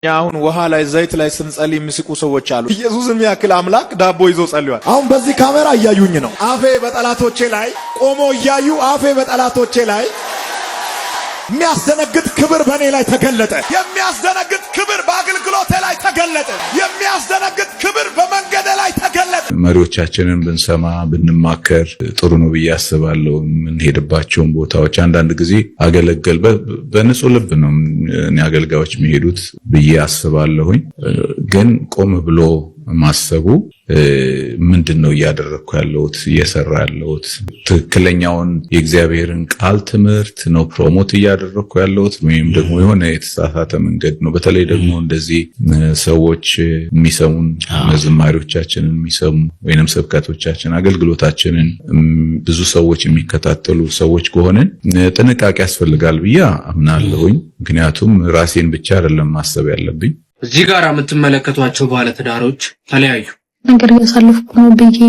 አሁን ውሃ ላይ ዘይት ላይ ስንጸልይ የሚስቁ ሰዎች አሉ። ኢየሱስም ያክል አምላክ ዳቦ ይዞ ጸልዩአል። አሁን በዚህ ካሜራ እያዩኝ ነው። አፌ በጠላቶቼ ላይ ቆሞ እያዩ አፌ በጠላቶቼ ላይ የሚያስደነግጥ ክብር በእኔ ላይ ተገለጠ። የሚያስደነግጥ ክብር በአገልግሎቴ ላይ ተገለጠ። የሚያስደነግጥ ክብር በመንገዴ ላይ ተገለጠ። መሪዎቻችንን ብንሰማ ብንማከር ጥሩ ነው ብዬ አስባለሁ። የምንሄድባቸውን ቦታዎች አንዳንድ ጊዜ አገለገል በንጹህ ልብ ነው አገልጋዮች የሚሄዱት ብዬ አስባለሁኝ። ግን ቆም ብሎ ማሰቡ ምንድነው እያደረኩ ያለሁት እየሰራ ያለሁት ትክክለኛውን የእግዚአብሔርን ቃል ትምህርት ነው ፕሮሞት እያደረኩ ያለሁት ወይም ደግሞ የሆነ የተሳሳተ መንገድ ነው? በተለይ ደግሞ እንደዚህ ሰዎች የሚሰሙን መዝማሪዎቻችንን የሚሰሙ ወይንም ስብከቶቻችን አገልግሎታችንን ብዙ ሰዎች የሚከታተሉ ሰዎች ከሆነን ጥንቃቄ ያስፈልጋል ብዬ አምናለሁኝ። ምክንያቱም ራሴን ብቻ አይደለም ማሰብ ያለብኝ። እዚህ ጋር የምትመለከቷቸው ባለትዳሮች ተለያዩ። ነገር ያሳለፍኩ ነው ብዬ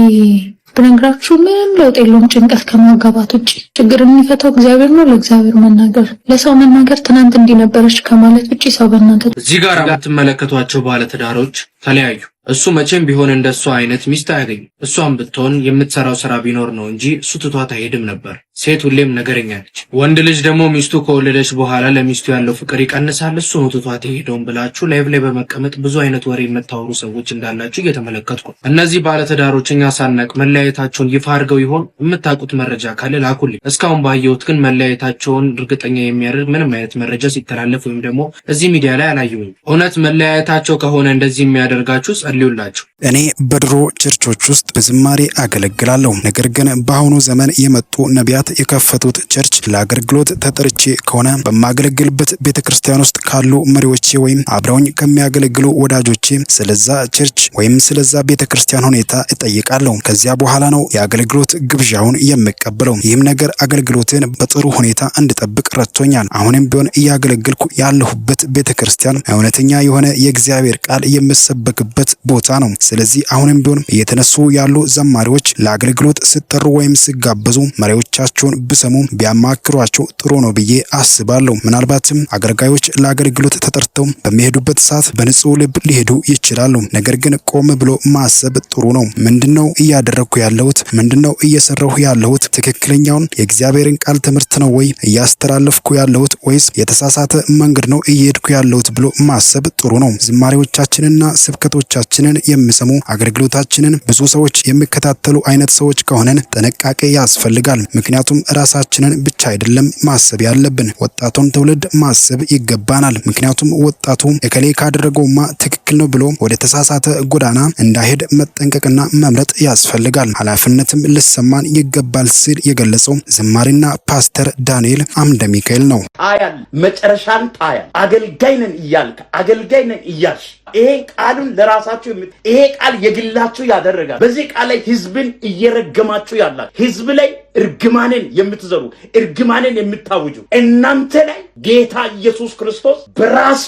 ብነግራችሁ ምንም ለውጥ የለውም። ጭንቀት ከማጋባት ውጪ ችግር የሚፈታው እግዚአብሔር ነው። ለእግዚአብሔር መናገር፣ ለሰው መናገር ትናንት እንዲነበረች ከማለት ውጪ ሰው በእናንተ እዚህ ጋር የምትመለከቷቸው ባለትዳሮች ተለያዩ። እሱ መቼም ቢሆን እንደሷ አይነት ሚስት አያገኝም። እሷም ብትሆን የምትሰራው ስራ ቢኖር ነው እንጂ እሱ ትቷት አይሄድም ነበር። ሴት ሁሌም ነገረኛ ነች። ወንድ ልጅ ደግሞ ሚስቱ ከወለደች በኋላ ለሚስቱ ያለው ፍቅር ይቀንሳል። እሱ ነው ትቷት የሄደውን ብላችሁ ላይቭ ላይ በመቀመጥ ብዙ አይነት ወሬ የምታወሩ ሰዎች እንዳላችሁ እየተመለከትኩ። እነዚህ ባለትዳሮች እኛ ሳናቅ መለያየታቸውን ይፋ አድርገው ይሆን? የምታውቁት መረጃ ካለ ላኩልኝ። እስካሁን ባየሁት ግን መለያየታቸውን እርግጠኛ የሚያደርግ ምንም አይነት መረጃ ሲተላለፍ ወይም ደግሞ እዚህ ሚዲያ ላይ አላየሁም። እውነት መለያየታቸው ከሆነ እንደዚህ የሚያደርጋችሁ ጸልዩላችሁ። እኔ በድሮ ቸርቾች ውስጥ በዝማሬ አገለግላለሁ። ነገር ግን በአሁኑ ዘመን የመጡ ነቢያት የከፈቱት ቸርች ለአገልግሎት ተጠርቼ ከሆነ በማገለግልበት ቤተክርስቲያን ውስጥ ካሉ መሪዎቼ ወይም አብረውኝ ከሚያገለግሉ ወዳጆቼ ስለዛ ቸርች ወይም ስለዛ ቤተክርስቲያን ሁኔታ እጠይቃለሁ። ከዚያ በኋላ ነው የአገልግሎት ግብዣውን የምቀበለው። ይህም ነገር አገልግሎትን በጥሩ ሁኔታ እንድጠብቅ ረድቶኛል። አሁንም ቢሆን እያገለግልኩ ያለሁበት ቤተክርስቲያን እውነተኛ የሆነ የእግዚአብሔር ቃል የምሰበክበት ቦታ ነው። ስለዚህ አሁንም ቢሆን እየተነሱ ያሉ ዘማሪዎች ለአገልግሎት ሲጠሩ ወይም ሲጋበዙ መሪዎቻቸውን ብሰሙ ቢያማክሯቸው ጥሩ ነው ብዬ አስባለሁ። ምናልባትም አገልጋዮች ለአገልግሎት ተጠርተው በሚሄዱበት ሰዓት በንጹህ ልብ ሊሄዱ ይችላሉ። ነገር ግን ቆም ብሎ ማሰብ ጥሩ ነው። ምንድነው እያደረኩ ያለሁት? ምንድነው እየሰራሁ ያለሁት? ትክክለኛውን የእግዚአብሔርን ቃል ትምህርት ነው ወይ እያስተላለፍኩ ያለሁት ወይስ የተሳሳተ መንገድ ነው እየሄድኩ ያለሁት ብሎ ማሰብ ጥሩ ነው። ዝማሬዎቻችንና ስብከቶቻችንን የሚሰሙ አገልግሎታችንን ብዙ ሰዎች የሚከታተሉ አይነት ሰዎች ከሆነን ጥንቃቄ ያስፈልጋል። ምክንያቱም ራሳችንን ብቻ አይደለም ማሰብ ያለብን፣ ወጣቱን ትውልድ ማሰብ ይገባናል። ምክንያቱም ወጣቱ እከሌ ካደረገውማ ትክክል ነው ብሎ ወደ ተሳሳተ ጎዳና እንዳይሄድ መጠንቀቅና መምረጥ ያስፈልጋል። ኃላፊነትም ልሰማን ይገባል ሲል የገለጸው ዝማሪና ፓስተር ዳንኤል አምደ ሚካኤል ነው። አያል መጨረሻን ታያል። አገልጋይ ነን እያልክ አገልጋይ ነን እያልሽ ይሄ ቃሉን ለራሳችሁ ይሄ ቃል የግላችሁ ያደረጋል። በዚህ ቃል ላይ ህዝብን እየረገማችሁ ያላችሁ፣ ህዝብ ላይ እርግማንን የምትዘሩ፣ እርግማንን የምታውጁ እናንተ ላይ ጌታ ኢየሱስ ክርስቶስ በራሱ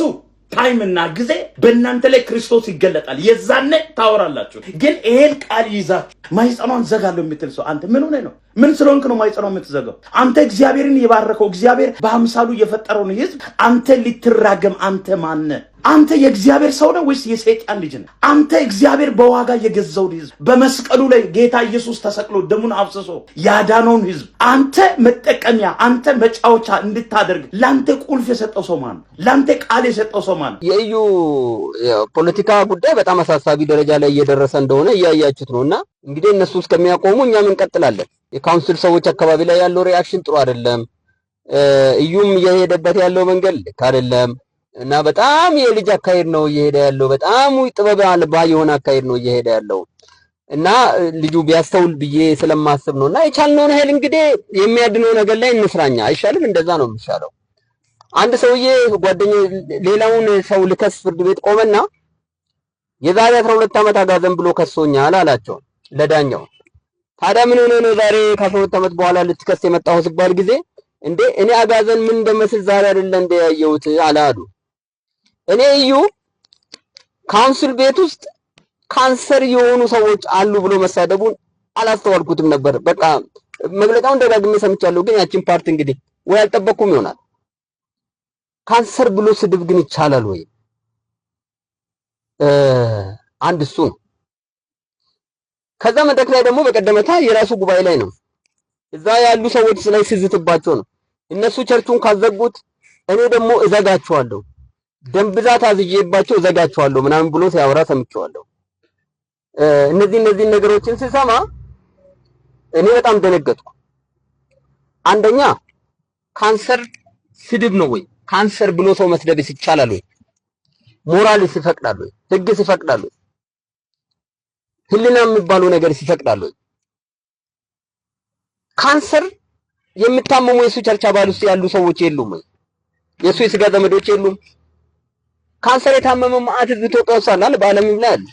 ታይምና ጊዜ በእናንተ ላይ ክርስቶስ ይገለጣል። የዛኔ ታወራላችሁ። ግን ይሄን ቃል ይዛችሁ ማይጸኗን ዘጋለሁ የምትል ሰው አንተ ምን ሆነ ነው? ምን ስለሆንክ ነው ማይጸኗን የምትዘጋው? አንተ እግዚአብሔርን የባረከው እግዚአብሔር በአምሳሉ የፈጠረውን ህዝብ አንተ ልትራገም አንተ ማነ? አንተ የእግዚአብሔር ሰው ነው ወይስ የሰይጣን ልጅ ነህ? አንተ እግዚአብሔር በዋጋ የገዛውን ህዝብ በመስቀሉ ላይ ጌታ ኢየሱስ ተሰቅሎ ደሙን አፍስሶ ያዳነውን ህዝብ አንተ መጠቀሚያ፣ አንተ መጫወቻ እንድታደርግ ላንተ ቁልፍ የሰጠው ሰው ማን ነው? ላንተ ቃል የሰጠው ሰው ማን ነው? የኢዩ ፖለቲካ ጉዳይ በጣም አሳሳቢ ደረጃ ላይ እየደረሰ እንደሆነ እያያችሁት ነውና እንግዲህ እነሱ እስከሚያቆሙ እኛም እንቀጥላለን። የካውንስል ሰዎች አካባቢ ላይ ያለው ሪአክሽን ጥሩ አይደለም። እዩም እየሄደበት ያለው መንገድ ልክ አይደለም እና በጣም የልጅ አካሄድ ነው እየሄደ ያለው። በጣም ጥበብ አልባ የሆነ አካሄድ ነው እየሄደ ያለው እና ልጁ ቢያስተውል ብዬ ስለማስብ ነውና የቻልነውን ኃይል እንግዲህ የሚያድነው ነገር ላይ እንስራኛ አይሻልም? እንደዛ ነው የሚሻለው። አንድ ሰውዬ ጓደኛዬ ሌላውን ሰው ልከስ ፍርድ ቤት ቆመና የዛሬ 12 ዓመት አጋዘን ብሎ ከሶኛል አላቸው ለዳኛው። ታዲያ ምን ሆነ ነው ዛሬ ከ12 ዓመት በኋላ ልትከስ የመጣው ሲባል ጊዜ እንዴ እኔ አጋዘን ምን እንደመስል ዛሬ አይደለ እንደ ያየሁት አላሉ። እኔ እዩ ካውንስል ቤት ውስጥ ካንሰር የሆኑ ሰዎች አሉ ብሎ መሳደቡን አላስተዋልኩትም ነበር። በቃ መግለጫውን ደጋግሜ ሰምቻለሁ፣ ግን ያቺን ፓርት እንግዲህ ወይ አልጠበቅኩም ይሆናል። ካንሰር ብሎ ስድብ ግን ይቻላል ወይ? አንድ እሱ ነው። ከዛ መድረክ ላይ ደግሞ በቀደመታ የራሱ ጉባኤ ላይ ነው እዛ ያሉ ሰዎች ላይ ሲዝትባቸው ነው። እነሱ ቸርቹን ካዘጉት እኔ ደግሞ እዘጋቸዋለሁ፣ ደም ብዛት አዝዤባቸው እዘጋቸዋለሁ ምናምን ብሎ ሲያወራ ሰምቼዋለሁ። እነዚህ ነገሮችን ስሰማ እኔ በጣም ደነገጥኩ። አንደኛ ካንሰር ስድብ ነው ወይ? ካንሰር ብሎ ሰው መስደብስ ይቻላል ወይ? ሞራልስ ይፈቅዳል ወይ? ህግስ ይፈቅዳል ወይ? ህሊና የሚባለው ነገር ይፈቅዳል ወይ? ካንሰር የሚታመሙ የሱ ቸርች አባል ውስጥ ያሉ ሰዎች የሉም ወይ? የሱ የስጋ ዘመዶች የሉም? ካንሰር የታመመ ማአት ኢትዮጵያ ውስጥ አለ፣ በዓለምም ላይ አለ።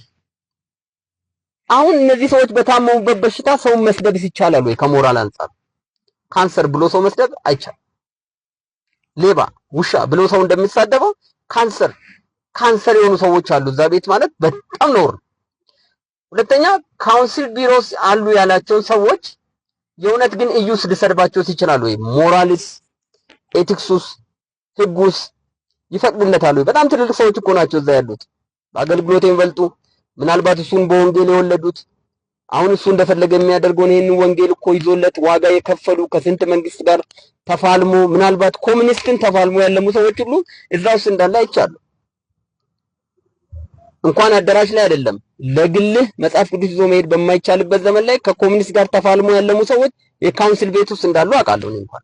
አሁን እነዚህ ሰዎች በታመሙበት በሽታ ሰው መስደብስ ይቻላል ወይ? ከሞራል አንፃር ካንሰር ብሎ ሰው መስደብ አይቻልም። ሌባ፣ ውሻ ብሎ ሰው እንደሚሳደበው ካንሰር የሆኑ ሰዎች አሉ እዛ ቤት ማለት በጣም ነውር። ሁለተኛ ካውንስል ቢሮስ አሉ ያላቸው ሰዎች የእውነት ግን እዩስ ሊሰድባቸው ይችላል ወይ? ሞራልስ፣ ኤቲክሱስ፣ ህጉስ ይፈቅድለታል ወይ? በጣም ትልልቅ ሰዎች እኮ ናቸው እዛ ያሉት፣ በአገልግሎት የሚበልጡ ምናልባት እሱን በወንጌል የወለዱት አሁን እሱ እንደፈለገ የሚያደርገውን ይሄን ወንጌል እኮ ይዞለት ዋጋ የከፈሉ ከስንት መንግስት ጋር ተፋልሞ ምናልባት ኮሙኒስትን ተፋልሞ ያለሙ ሰዎች ሁሉ እዛ ውስጥ እንዳለ አይቻሉ። እንኳን አዳራሽ ላይ አይደለም ለግልህ መጽሐፍ ቅዱስ ይዞ መሄድ በማይቻልበት ዘመን ላይ ከኮሙኒስት ጋር ተፋልሞ ያለሙ ሰዎች የካውንስል ቤት ውስጥ እንዳሉ አውቃለሁ። እንኳን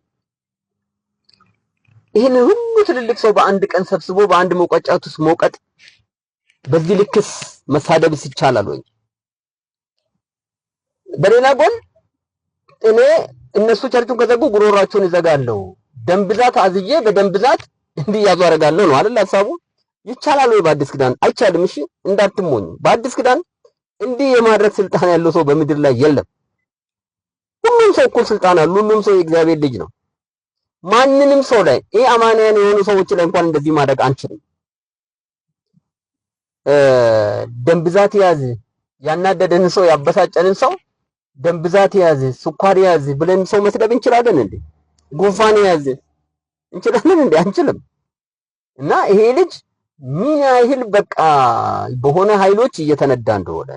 ይሄን ሁሉ ትልልቅ ሰው በአንድ ቀን ሰብስቦ በአንድ መውቀጫት ውስጥ መውቀጥ በዚህ ልክስ መሳደብስ ይቻላል ወይ? በሌላ ጎን እኔ እነሱ ቸርቹን ከዘጉ ጉሮሯቸውን ይዘጋለሁ፣ ደም ብዛት አዝዬ በደም ብዛት እንዲያዙ አደርጋለሁ ነው አይደል ሐሳቡ? ይቻላል ወይ? በአዲስ ኪዳን አይቻልም። እሺ እንዳትሞኝ። በአዲስ ኪዳን እንዲህ የማድረግ ስልጣን ያለው ሰው በምድር ላይ የለም። ሁሉም ሰው እኩል ስልጣን አለው። ሁሉም ሰው የእግዚአብሔር ልጅ ነው። ማንንም ሰው ላይ አማንያን የሆኑ ሰዎች ላይ እንኳን እንደዚህ ማድረግ አንችልም። ደም ብዛት ያዝ ያናደደን ሰው ያበሳጨንን ሰው ደም ብዛት ያዝ ስኳር ያዝ ብለን ሰው መስደብ እንችላለን እንዴ? ጉንፋን ያዝ እንችላለን እንዴ? አንችልም። እና ይሄ ልጅ ምን ያህል በቃ በሆነ ኃይሎች እየተነዳ እንደሆነ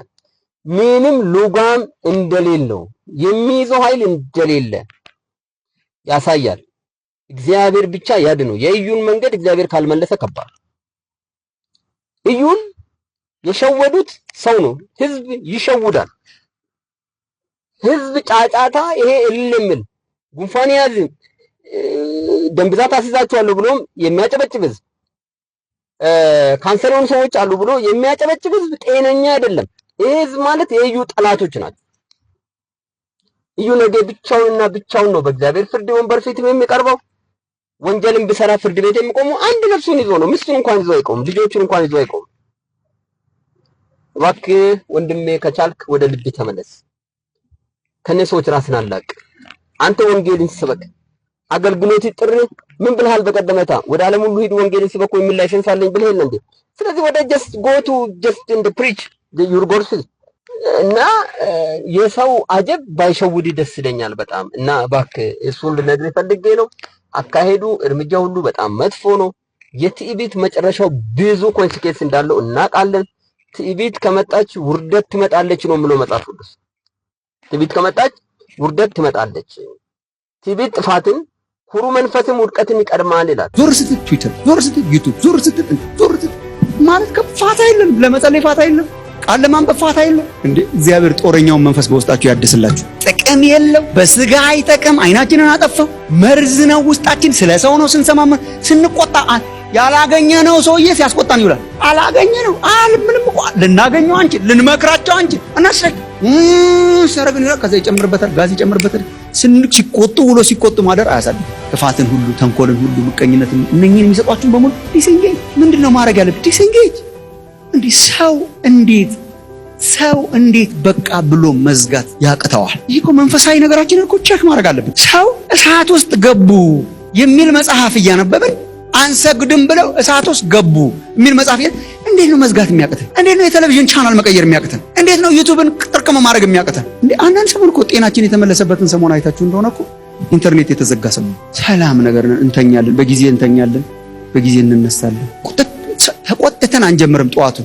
ምንም ሉጋም እንደሌለው የሚይዘው ኃይል እንደሌለ ያሳያል። እግዚአብሔር ብቻ ያድነው። የእዩን መንገድ እግዚአብሔር ካልመለሰ ከባድ። እዩን የሸወዱት ሰው ነው። ህዝብ ይሸውዳል። ህዝብ ጫጫታ ይሄ እልልምል ጉንፋን ያዝ ደም ብዛት አስይዛቸዋለሁ ብሎም የሚያጨበጭብ ህዝብ፣ ካንሰር የሆኑ ሰዎች አሉ ብሎ የሚያጨበጭብ ህዝብ ጤነኛ አይደለም። ይሄ ህዝብ ማለት የእዩ ጠላቶች ናቸው። እዩ ነገ ብቻውን ነው በእግዚአብሔር ፍርድ ወንበር ፊት የሚቀርበው። ወንጀልን ቢሰራ ፍርድ ቤት የሚቆመው አንድ ነፍሱን ይዞ ነው። ሚስቱን እንኳን ይዞ አይቆም፣ ልጆቹን እንኳን ይዞ አይቆም። እባክህ ወንድሜ ከቻልክ ወደ ልብ ተመለስ። ከነሰዎች ራስን አላቅ። አንተ ወንጌልን ስበክ። አገልግሎት ጥሪ ምን ብለሃል? በቀደመታ ወደ ዓለም ሁሉ ሂድ ወንጌልን ስበኩ የሚል ላይሰንስ አለኝ ብለህ እንዴ? ስለዚህ ወደ just go to just in the preach your gospel እና የሰው አጀብ ባይሸውድ ደስ ይለኛል በጣም። እና እባክህ እሱን ልነግርህ ፈልጌ ነው። አካሄዱ እርምጃ ሁሉ በጣም መጥፎ ነው። የትዕቢት መጨረሻው ብዙ ኮንሲኩዌንስ እንዳለው እናውቃለን። ትዕቢት ከመጣች ውርደት ትመጣለች ነው የምለው መጽሐፍ ቅዱስ። ትዕቢት ከመጣች ውርደት ትመጣለች። ትዕቢት ጥፋትን፣ ኩሩ መንፈስም ውድቀትን ይቀድማል ይላል። ዞር ስትል ትዊተር፣ ዞር ስትል ዩቲዩብ፣ ዞር ስትል ማለት ከፋታ የለም። ለመጸለይ ፋታ የለም። ቃል ለማንበብ ፋታ የለም። እንዴ እግዚአብሔር ጦረኛውን መንፈስ በውስጣችሁ ያድስላችሁ። ጥቅም የለው። በስጋ አይጠቅም። አይናችንን አጠፋው። መርዝ ነው ውስጣችን። ስለ ሰው ነው ስንሰማማ ስንቆጣ ያላገኘነው ሰውዬ ሲያስቆጣን ይውላል። አላገኘነው ምንም እኮ ልናገኘው አንቺ ልንመክራቸው አንቺ እናስረክ ሰረግን ይላል። ከዛ ይጨምርበታል፣ ጋዝ ይጨምርበታል። ሲቆጡ ውሎ ሲቆጡ ማደር አያሳድም። ክፋትን ሁሉ፣ ተንኮልን ሁሉ፣ ምቀኝነትን እነኚህን የሚሰጧችሁን በሙሉ ዲስengage። ምንድነው ማድረግ ያለብን? ዲስengage። እንዲህ ሰው እንዴት በቃ ብሎ መዝጋት ያቅተዋል? ይህ እኮ መንፈሳዊ ነገራችንን እኮ ቼክ ማድረግ አለብን። ሰው እሳት ውስጥ ገቡ የሚል መጽሐፍ እያነበብን አንሰግድም ብለው እሳት ውስጥ ገቡ የሚል መጽሐፍ እንዴት ነው መዝጋት የሚያቅተን? እንዴት ነው የቴሌቪዥን ቻናል መቀየር የሚያቅተን? እንዴት ነው ዩቲዩብን ጥርቅም ማድረግ የሚያቅተን? እንዴ አንዳንድ ሰሞን እኮ ጤናችን የተመለሰበትን ሰሞን አይታችሁ እንደሆነ እኮ ኢንተርኔት የተዘጋ ሰሞን ሰላም ነገር እንተኛለን፣ በጊዜ እንተኛለን፣ በጊዜ እንነሳለን። ተቆጥተን አንጀምርም። ጠዋቱ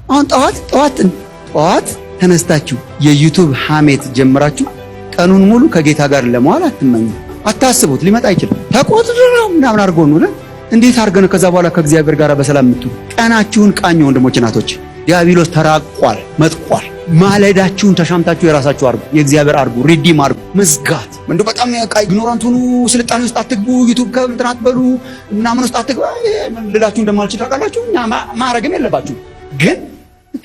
አሁን ጠዋት ተነስታችሁ የዩቲዩብ ሐሜት ጀምራችሁ ቀኑን ሙሉ ከጌታ ጋር ለመዋል አትመኙ። አታስቡት፣ ሊመጣ አይችልም። ተቆጥረው ምናምን አድርጎ ነው። እንዴት አድርገን ከዛ በኋላ ከእግዚአብሔር ጋር በሰላም ምቱ? ቀናችሁን ቃኙ ወንድሞች እናቶች። ዲያብሎስ ተራቋል፣ መጥቋል። ማለዳችሁን ተሻምታችሁ የራሳችሁ አርጉ፣ የእግዚአብሔር አርጉ፣ ሪዲም አርጉ። መዝጋት እንዴ በጣም ኢግኖራንት ሁኑ። ስልጣኔ ውስጥ አትግቡ። ዩቲዩብ ከእንትን አትበሉ ምናምን ውስጥ አትግቡ ልላችሁ እንደማልችል ታውቃላችሁ። ማረግም የለባችሁ ግን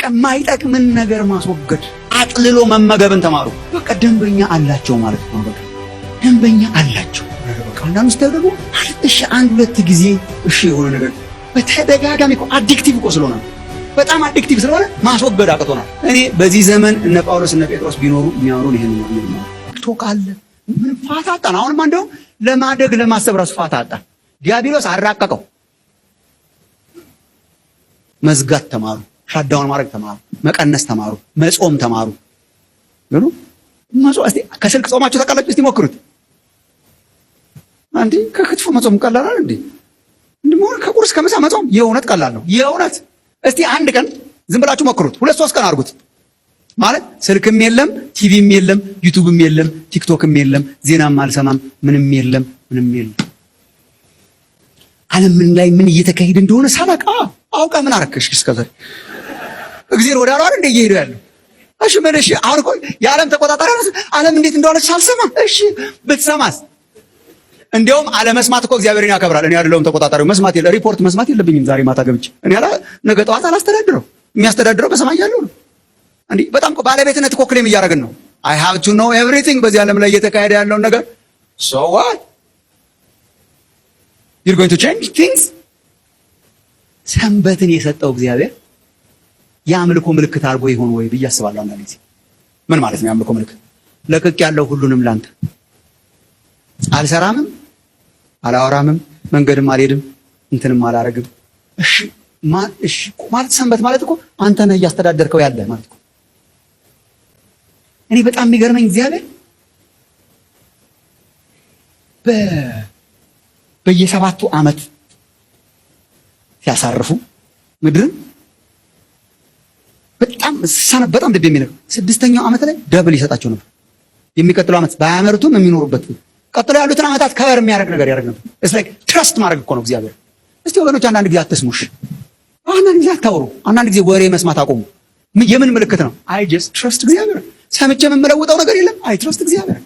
የማይጠቅምን ነገር ማስወገድ፣ አጥልሎ መመገብን ተማሩ። በቃ ደንበኛ አላቸው ማለት ነው። በቃ ደንበኛ አላቸው። በቃ አንዳንዱ ስታዩ ደግሞ እሺ አንድ ሁለት ጊዜ እሺ የሆነ ነገር በተደጋጋሚ እኮ አዲክቲቭ እኮ ስለሆነ በጣም አዲክቲቭ ስለሆነ ማስወገድ አቅቶናል። እኔ በዚህ ዘመን እነ ጳውሎስ እነ ጴጥሮስ ቢኖሩ የሚያወሩን ይሄን ነው። ቲክቶክ አለ ምን ፋታ አጣን። አሁንማ እንደው ለማደግ ለማሰብ ራሱ ፋታ አጣን። ዲያብሎስ አራቀቀው። መዝጋት ተማሩ፣ ሻዳውን ማድረግ ተማሩ፣ መቀነስ ተማሩ፣ መጾም ተማሩ። ግን መጾም እስቲ ከስልክ ጾማችሁ ታውቃላችሁ? እስቲ ሞክሩት። አንዴ ከክትፎ መጾም ቀላል አይደል እንዴ? እንደሞር ከቁርስ ከምሳ መጾም የእውነት ቀላል ነው። የእውነት እስቲ አንድ ቀን ዝም ብላችሁ ሞክሩት። 2-3 ቀን አድርጉት። ማለት ስልክም የለም፣ ቲቪም የለም፣ ዩቲዩብም የለም፣ ቲክቶክም የለም፣ ዜናም አልሰማም፣ ምንም የለም። ዓለም ምን ላይ ምን እየተካሄደ እንደሆነ ሳላውቅ አውቃ ምን አረከሽ? እስከዛ እግዚአብሔር ወደ አሏር እንደ እየሄዱ ያለው እሺ ምን እሺ አሁን እኮ የዓለም ተቆጣጣሪ ዓለም እንዴት እንደሆነች ሳልሰማ እሺ ብትሰማስ? እንደውም አለመስማት እኮ እግዚአብሔርን ያከብራል። እኔ አይደለሁም ተቆጣጣሪው። መስማት ሪፖርት መስማት የለብኝም። ዛሬ ማታ ገብቼ እኔ ነገ ጠዋት አላስተዳድረው። የሚያስተዳድረው በሰማይ ያለው ነው። እንዴ በጣም እኮ ባለቤትነት እኮ ክሌም እያደረግን ነው። I have to know everything በዚህ ዓለም ላይ እየተካሄደ ያለውን ነገር so what you're going to change things። ሰንበትን የሰጠው እግዚአብሔር የአምልኮ ምልክት አድርጎ ይሆን ወይ ብዬ አስባለሁ። አንዳንድ ጊዜ ምን ማለት ነው የአምልኮ ምልክት? ለቅቅ ያለው ሁሉንም ላንተ አልሰራምም፣ አላወራምም፣ መንገድም አልሄድም፣ እንትንም አላረግም። እሺ ማለት ሰንበት ማለት እኮ አንተ ነህ እያስተዳደርከው ያለ ማለት እኮ። እኔ በጣም የሚገርመኝ እግዚአብሔር በየ7 ዓመት ሲያሳርፉ ምድርን በጣም ልብ የሚለው 6ኛው ዓመት ላይ ደብል ይሰጣቸው ነበር። የሚቀጥለው ዓመት ባያመርቱም የሚኖሩበት ቀጥሎ ያሉትን ዓመታት ከበር የሚያደርግ ነገር ያደርግ ነበር። it's like trust ማድረግ እኮ ነው እግዚአብሔር። እስቲ ወገኖች አንዳንድ ጊዜ አትስሙሽ፣ አንዳንድ ጊዜ አታውሩ፣ አንዳንድ ጊዜ ወሬ መስማት አቆሙ። የምን ምልክት ነው? I just trust እግዚአብሔር። ሰምቼ የምለውጠው ነገር የለም። I trust እግዚአብሔር።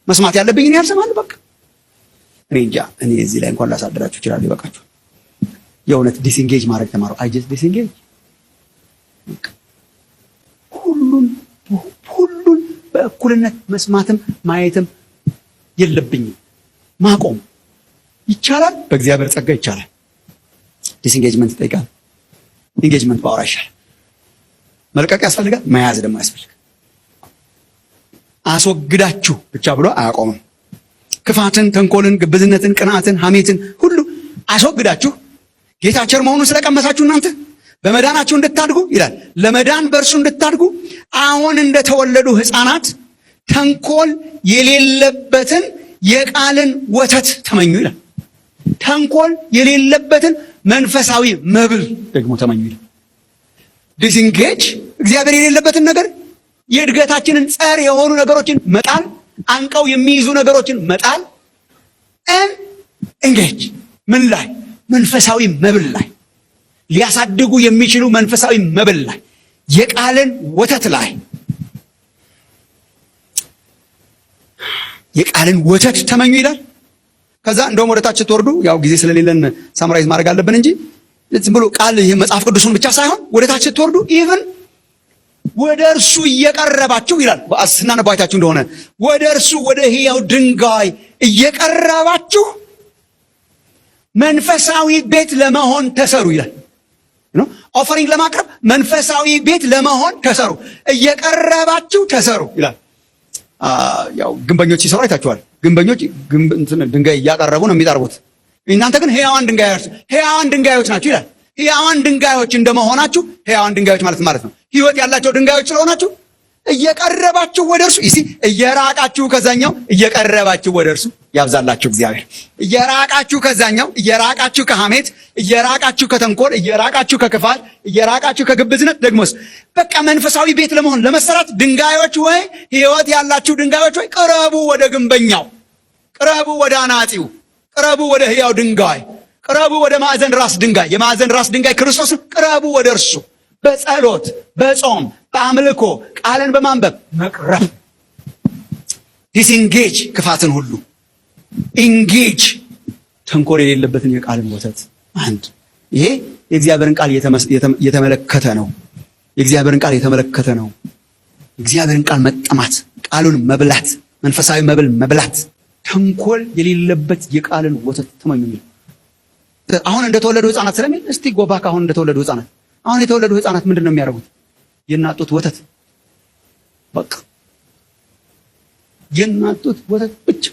መስማት ያለብኝ እኔ ያልሰማል። በቃ እኔ እንጃ። እኔ እዚህ ላይ እንኳን ላሳድራችሁ ይችላል። ይበቃችሁ። የእውነት ዲስኢንጌጅ ማድረግ ተማሩ። I just disengage። ሁሉን በእኩልነት መስማትም ማየትም የለብኝም። ማቆም ይቻላል፣ በእግዚአብሔር ጸጋ ይቻላል። ዲስኢንጌጅመንት ይጠይቃል። ኢንጌጅመንት ባወራ ይሻላል። መልቀቅ ያስፈልጋል፣ መያዝ ደግሞ ያስፈልጋል። አስወግዳችሁ ብቻ ብሎ አያቆምም። ክፋትን፣ ተንኮልን፣ ግብዝነትን፣ ቅንዓትን፣ ሐሜትን ሁሉ አስወግዳችሁ ጌታ ቸር መሆኑን ስለቀመሳችሁ እናንተ በመዳናችሁ እንድታድጉ ይላል። ለመዳን በእርሱ እንድታድጉ አሁን እንደተወለዱ ሕፃናት ተንኮል የሌለበትን የቃልን ወተት ተመኙ ይላል። ተንኮል የሌለበትን መንፈሳዊ መብል ደግሞ ተመኙ ይላል። ዲስኢንጌጅ እግዚአብሔር የሌለበትን ነገር፣ የእድገታችንን ጸር የሆኑ ነገሮችን መጣል፣ አንቀው የሚይዙ ነገሮችን መጣል። ኢንጌጅ ምን ላይ? መንፈሳዊ መብል ላይ፣ ሊያሳድጉ የሚችሉ መንፈሳዊ መብል ላይ፣ የቃልን ወተት ላይ። የቃልን ወተት ተመኙ ይላል። ከዛ እንደውም ወደ ታች ስትወርዱ ያው ጊዜ ስለሌለን ሳምራይዝ ማድረግ አለብን እንጂ ዝም ብሎ ቃል ይሄ መጽሐፍ ቅዱሱን ብቻ ሳይሆን ወደ ታች ስትወርዱ ኢቭን ወደ እርሱ እየቀረባችሁ ይላል። ስናነባይታችሁ እንደሆነ ወደ እርሱ ወደ ሕያው ድንጋይ እየቀረባችሁ መንፈሳዊ ቤት ለመሆን ተሰሩ ይላል። ኦፈሪንግ ለማቅረብ መንፈሳዊ ቤት ለመሆን ተሰሩ፣ እየቀረባችሁ ተሰሩ ይላል። ያው ግንበኞች ሲሰሩ አይታችኋል። ግንበኞች ድንጋይ እያቀረቡ ነው የሚጠርቡት። እናንተ ግን ሕያዋን ድንጋዮች ናችሁ ይላል። ሕያዋን ድንጋዮች እንደመሆናችሁ ሕያዋን ድንጋዮች ማለት ነው ሕይወት ያላቸው ድንጋዮች ስለሆናችሁ እየቀረባችሁ ወደ እርሱ እየራቃችሁ ከዛኛው እየቀረባችሁ ወደ እርሱ ያብዛላችሁ እግዚአብሔር። እየራቃችሁ ከዛኛው እየራቃችሁ ከሐሜት እየራቃችሁ ከተንኮል እየራቃችሁ ከክፋት እየራቃችሁ ከግብዝነት ደግሞስ በቃ መንፈሳዊ ቤት ለመሆን ለመሰራት ድንጋዮች ወይ ሕይወት ያላችሁ ድንጋዮች ወይ ቅረቡ ወደ ግንበኛው፣ ቅረቡ ወደ አናጺው፣ ቅረቡ ወደ ሕያው ድንጋይ፣ ቅረቡ ወደ ማዕዘን ራስ ድንጋይ፣ የማዕዘን ራስ ድንጋይ ክርስቶስ፣ ቅረቡ ወደ እርሱ በጸሎት በጾም በአምልኮ ቃልን በማንበብ መቅረብ። ዲስኢንጌጅ ክፋትን ሁሉ ኢንጌጅ ተንኮል የሌለበትን የቃልን ወተት። አንድ ይሄ የእግዚአብሔርን ቃል የተመለከተ ነው። የእግዚአብሔርን ቃል የተመለከተ ነው። እግዚአብሔርን ቃል መጠማት፣ ቃሉን መብላት፣ መንፈሳዊ መብል መብላት፣ ተንኮል የሌለበት የቃልን ወተት ተመኙ። አሁን እንደተወለዱ ህፃናት ስለሚል እስቲ ጎባክ አሁን እንደተወለዱ ህፃናት አሁን የተወለዱ ህፃናት ምንድን ነው የሚያደርጉት? የናጡት ወተት በቃ የናጡት ወተት ብቻ።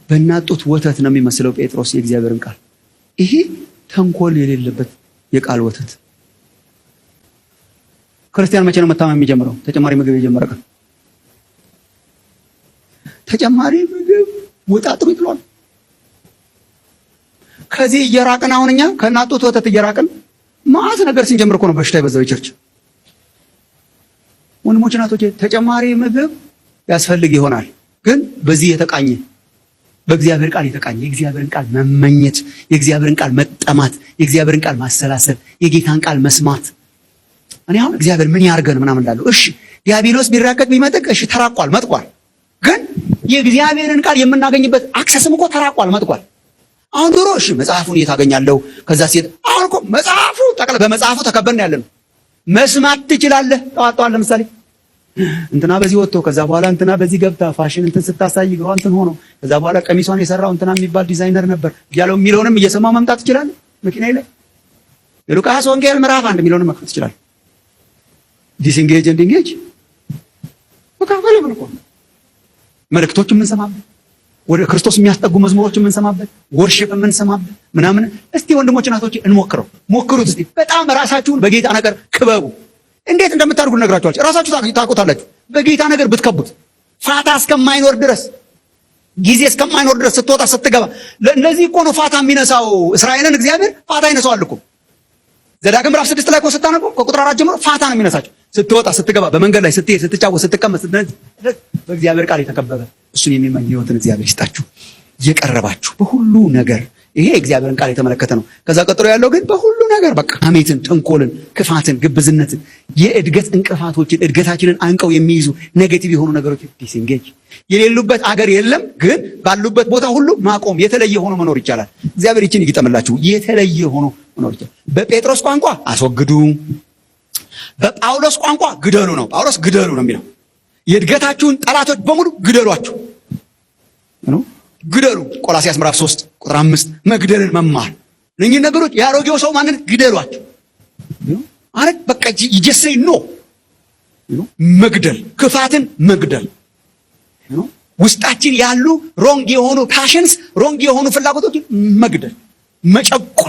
በናጡት ወተት ነው የሚመስለው ጴጥሮስ የእግዚአብሔርን ቃል። ይሄ ተንኮል የሌለበት የቃል ወተት። ክርስቲያን መቼ ነው መታመም የሚጀምረው? ተጨማሪ ምግብ የጀመረ ቀን። ተጨማሪ ምግብ ወጣጥሩ ይጥሏል። ከዚህ እየራቅን አሁን እኛ ከናጡት ወተት እየራቅን ማአት ነገር ስንጀምር እኮ ነው በሽታ የበዛው ቸርች። ወንድሞች እናቶቼ ተጨማሪ ምግብ ያስፈልግ ይሆናል፣ ግን በዚህ የተቃኘ በእግዚአብሔር ቃል የተቃኘ የእግዚአብሔርን ቃል መመኘት፣ የእግዚአብሔርን ቃል መጠማት፣ የእግዚአብሔርን ቃል ማሰላሰል፣ የጌታን ቃል መስማት። እኔ አሁን እግዚአብሔር ምን ያርገን ምናምን እላለሁ። እሺ ዲያብሎስ ቢራቀቅ ቢመጥቅ እሺ ተራቋል መጥቋል፣ ግን የእግዚአብሔርን ቃል የምናገኝበት አክሰስም እኮ ተራቋል መጥቋል። አሁን ድሮ እሺ መጽሐፉን እየታገኛለሁ ከዛ ሲል አሁን እኮ መጽሐፉ ጠቅላላ በመጽሐፉ ተከበርን ያለ ነው። መስማት ትችላለህ። ጠዋት ለምሳሌ እንትና በዚህ ወጥቶ ከዛ በኋላ እንትና በዚህ ገብታ ፋሽን እንትን ስታሳይ ግሯ እንትን ሆኖ ከዛ በኋላ ቀሚሷን የሰራው እንትና የሚባል ዲዛይነር ነበር ያለው የሚለውንም እየሰማው መምጣት ትችላለህ። መኪናዬ ላይ የሉቃስ ወንጌል ምዕራፍ 1 የሚለውንም መክፈት ትችላለህ። ዲስኢንጌጅ ኤንድ ኢንጌጅ በቃ ፈለምን እኮ መልእክቶች የምንሰማበት ወደ ክርስቶስ የሚያስጠጉ መዝሙሮች የምንሰማበት ወርሺፕ የምንሰማበት ምናምን። እስቲ ወንድሞች እናቶች እንሞክረው፣ ሞክሩት እስቲ። በጣም ራሳችሁን በጌታ ነገር ክበቡ። እንዴት እንደምታደርጉ ነግራችኋለሁ። ራሳችሁ ታውቁታላችሁ። በጌታ ነገር ብትከቡት ፋታ እስከማይኖር ድረስ ጊዜ እስከማይኖር ድረስ ስትወጣ ስትገባ። ለዚህ እኮ ነው ፋታ የሚነሳው እስራኤልን እግዚአብሔር ፋታ ይነሳዋል እኮ። ዘዳግም ምዕራፍ 6 ላይ እኮ ስታነቡ ከቁጥር 4 ጀምሮ ፋታ ነው የሚነሳቸው። ስትወጣ ስትገባ፣ በመንገድ ላይ ስትሄድ፣ ስትጫወት፣ ስትቀመጥ፣ በእግዚአብሔር ቃል የተከበበ እሱን የሚመኝ ህይወትን እግዚአብሔር ይስጣችሁ። እየቀረባችሁ በሁሉ ነገር ይሄ እግዚአብሔርን ቃል የተመለከተ ነው። ከዛ ቀጥሎ ያለው ግን በሁሉ ነገር በቃ ሐሜትን፣ ተንኮልን፣ ክፋትን፣ ግብዝነትን፣ የእድገት እንቅፋቶችን እድገታችንን አንቀው የሚይዙ ኔጌቲቭ የሆኑ ነገሮች ዲስኢንጌጅ የሌሉበት አገር የለም። ግን ባሉበት ቦታ ሁሉ ማቆም፣ የተለየ ሆኖ መኖር ይቻላል። እግዚአብሔር ይችን ይግጠምላችሁ። የተለየ ሆኖ መኖር ይቻላል። በጴጥሮስ ቋንቋ አስወግዱ፣ በጳውሎስ ቋንቋ ግደሉ ነው። ጳውሎስ ግደሉ ነው የሚለው። የእድገታችሁን ጠላቶች በሙሉ ግደሏቸው ነው። ግደሉ። ቆላስይስ ምዕራፍ 3 ቁጥር 5 መግደልን መማር። እነኚህ ነገሮች የአሮጌው ሰው ማንነት ግደሏቸው አረት በቃ ይጀሰይ ነው መግደል፣ ክፋትን መግደል ውስጣችን ያሉ ሮንግ የሆኑ ፓሽንስ፣ ሮንግ የሆኑ ፍላጎቶችን መግደል፣ መጨቆን